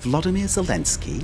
Volodymyr Zelensky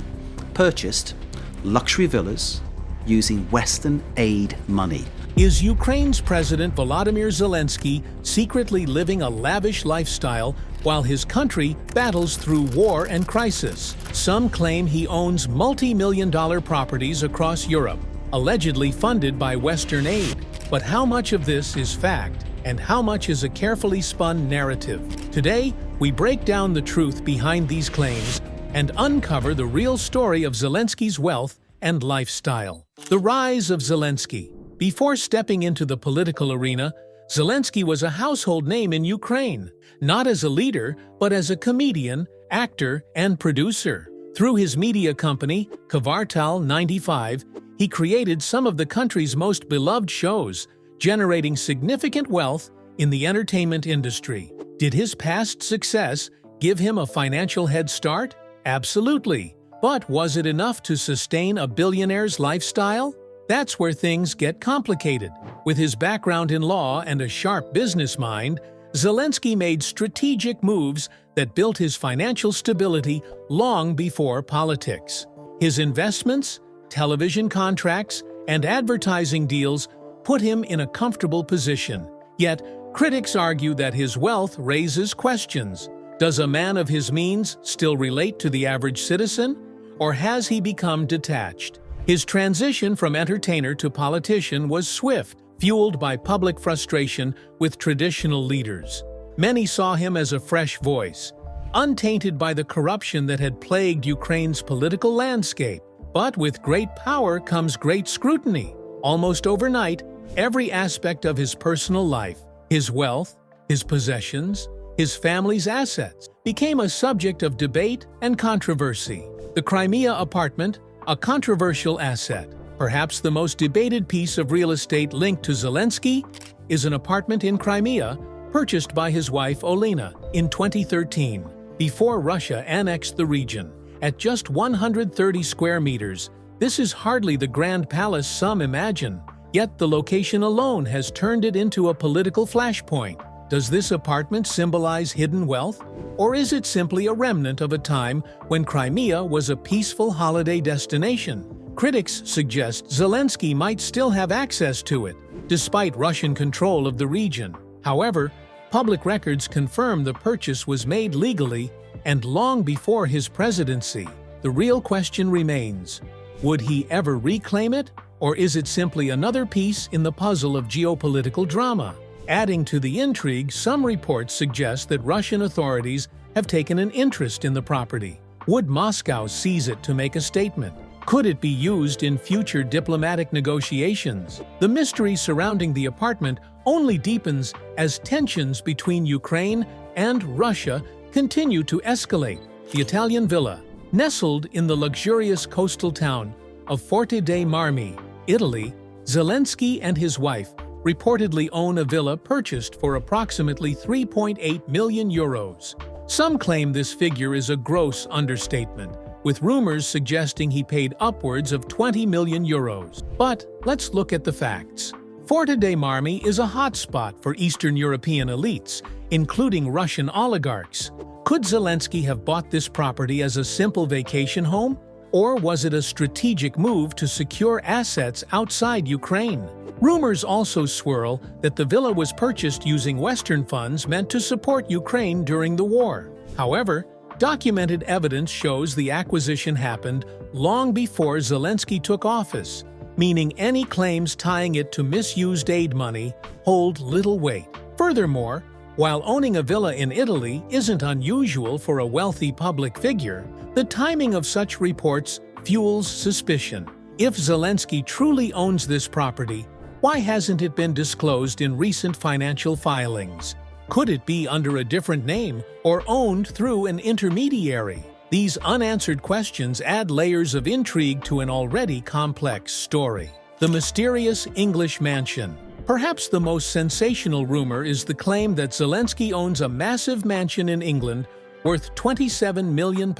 purchased luxury villas using Western aid money. Is Ukraine's President Volodymyr Zelensky secretly living a lavish lifestyle while his country battles through war and crisis? Some claim he owns multi-million-dollar properties across Europe, allegedly funded by Western aid. But how much of this is fact, and how much is a carefully spun narrative? Today, we break down the truth behind these claims and uncover the real story of Zelensky's wealth and lifestyle. The rise of Zelensky. Before stepping into the political arena, Zelensky was a household name in Ukraine, not as a leader, but as a comedian, actor, and producer. Through his media company, Kvartal 95, he created some of the country's most beloved shows, generating significant wealth in the entertainment industry. Did his past success give him a financial head start? Absolutely. But was it enough to sustain a billionaire's lifestyle? That's where things get complicated. With his background in law and a sharp business mind, Zelensky made strategic moves that built his financial stability long before politics. His investments, television contracts, and advertising deals put him in a comfortable position. Yet, critics argue that his wealth raises questions. Does a man of his means still relate to the average citizen? Or has he become detached? His transition from entertainer to politician was swift, fueled by public frustration with traditional leaders. Many saw him as a fresh voice, untainted by the corruption that had plagued Ukraine's political landscape. But with great power comes great scrutiny. Almost overnight, every aspect of his personal life, his wealth, his possessions, his family's assets, became a subject of debate and controversy. The Crimea apartment, a controversial asset, perhaps the most debated piece of real estate linked to Zelensky, is an apartment in Crimea purchased by his wife Olena in 2013, before Russia annexed the region. At just 130 square meters, this is hardly the grand palace some imagine, yet the location alone has turned it into a political flashpoint. Does this apartment symbolize hidden wealth? Or is it simply a remnant of a time when Crimea was a peaceful holiday destination? Critics suggest Zelensky might still have access to it, despite Russian control of the region. However, public records confirm the purchase was made legally and long before his presidency. The real question remains: would he ever reclaim it, or is it simply another piece in the puzzle of geopolitical drama? Adding to the intrigue, some reports suggest that Russian authorities have taken an interest in the property. Would Moscow seize it to make a statement? Could it be used in future diplomatic negotiations? The mystery surrounding the apartment only deepens as tensions between Ukraine and Russia continue to escalate. The Italian villa, nestled in the luxurious coastal town of Forte dei Marmi, Italy, Zelensky and his wife reportedly own a villa purchased for approximately 3.8 million euros. Some claim this figure is a gross understatement, with rumors suggesting he paid upwards of 20 million euros. But let's look at the facts. Forte dei Marmi is a hotspot for Eastern European elites, including Russian oligarchs. Could Zelensky have bought this property as a simple vacation home? Or was it a strategic move to secure assets outside Ukraine? Rumors also swirl that the villa was purchased using Western funds meant to support Ukraine during the war. However, documented evidence shows the acquisition happened long before Zelensky took office, meaning any claims tying it to misused aid money hold little weight. Furthermore, while owning a villa in Italy isn't unusual for a wealthy public figure, the timing of such reports fuels suspicion. If Zelensky truly owns this property, why hasn't it been disclosed in recent financial filings? Could it be under a different name or owned through an intermediary? These unanswered questions add layers of intrigue to an already complex story. The mysterious English mansion. Perhaps the most sensational rumor is the claim that Zelensky owns a massive mansion in England worth £27 million.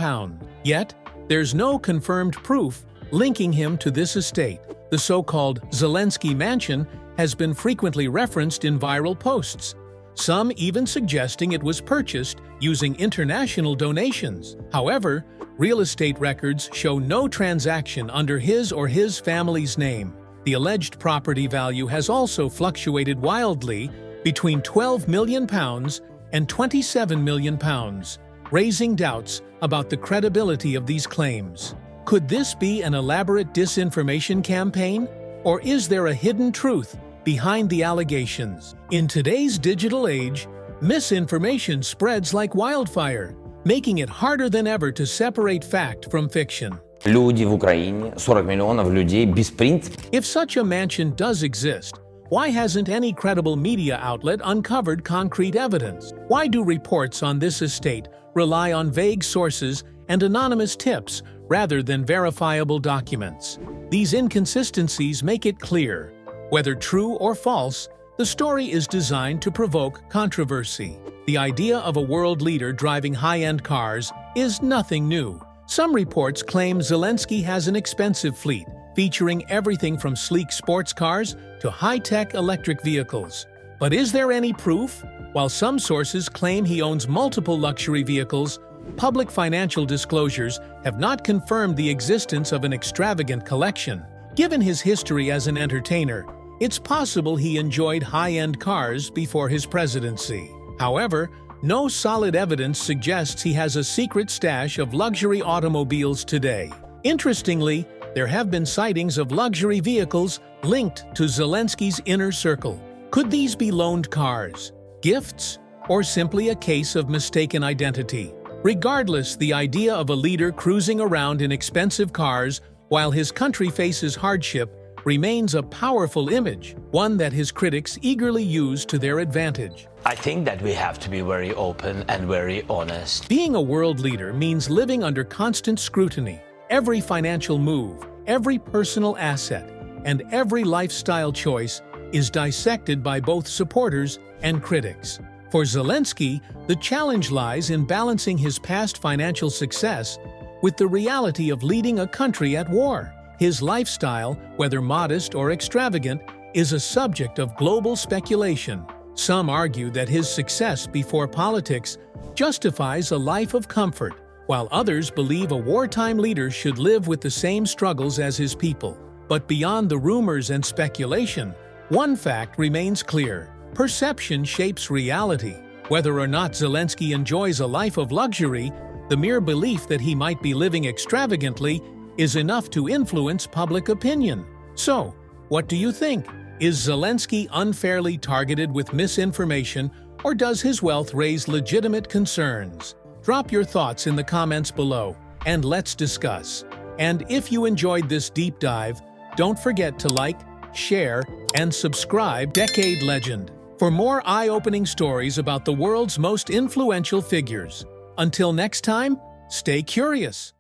Yet, there's no confirmed proof linking him to this estate. The so-called Zelensky mansion has been frequently referenced in viral posts, some even suggesting it was purchased using international donations. However, real estate records show no transaction under his or his family's name. The alleged property value has also fluctuated wildly between £12 million and £27 million, raising doubts about the credibility of these claims. Could this be an elaborate disinformation campaign? Or is there a hidden truth behind the allegations? In today's digital age, misinformation spreads like wildfire, making it harder than ever to separate fact from fiction. Люди в Украине, 40 миллионов людей без принципа. If such a mansion does exist, why hasn't any credible media outlet uncovered concrete evidence? Why do reports on this estate rely on vague sources and anonymous tips rather than verifiable documents? These inconsistencies make it clear, whether true or false, the story is designed to provoke controversy. The idea of a world leader driving high-end cars is nothing new. Some reports claim Zelensky has an expensive fleet, featuring everything from sleek sports cars to high-tech electric vehicles. But is there any proof? While some sources claim he owns multiple luxury vehicles, public financial disclosures have not confirmed the existence of an extravagant collection. Given his history as an entertainer, it's possible he enjoyed high-end cars before his presidency. However, no solid evidence suggests he has a secret stash of luxury automobiles today. Interestingly, there have been sightings of luxury vehicles linked to Zelensky's inner circle. Could these be loaned cars, gifts, or simply a case of mistaken identity? Regardless, the idea of a leader cruising around in expensive cars while his country faces hardship remains a powerful image, one that his critics eagerly use to their advantage. I think that we have to be very open and very honest. Being a world leader means living under constant scrutiny. Every financial move, every personal asset, and every lifestyle choice is dissected by both supporters and critics. For Zelensky, the challenge lies in balancing his past financial success with the reality of leading a country at war. His lifestyle, whether modest or extravagant, is a subject of global speculation. Some argue that his success before politics justifies a life of comfort, while others believe a wartime leader should live with the same struggles as his people. But beyond the rumors and speculation, one fact remains clear: perception shapes reality. Whether or not Zelensky enjoys a life of luxury, the mere belief that he might be living extravagantly is enough to influence public opinion. So, what do you think? Is Zelensky unfairly targeted with misinformation, or does his wealth raise legitimate concerns? Drop your thoughts in the comments below, and let's discuss. And if you enjoyed this deep dive, don't forget to like, share, and subscribe. Decade Legend for more eye-opening stories about the world's most influential figures. Until next time, stay curious.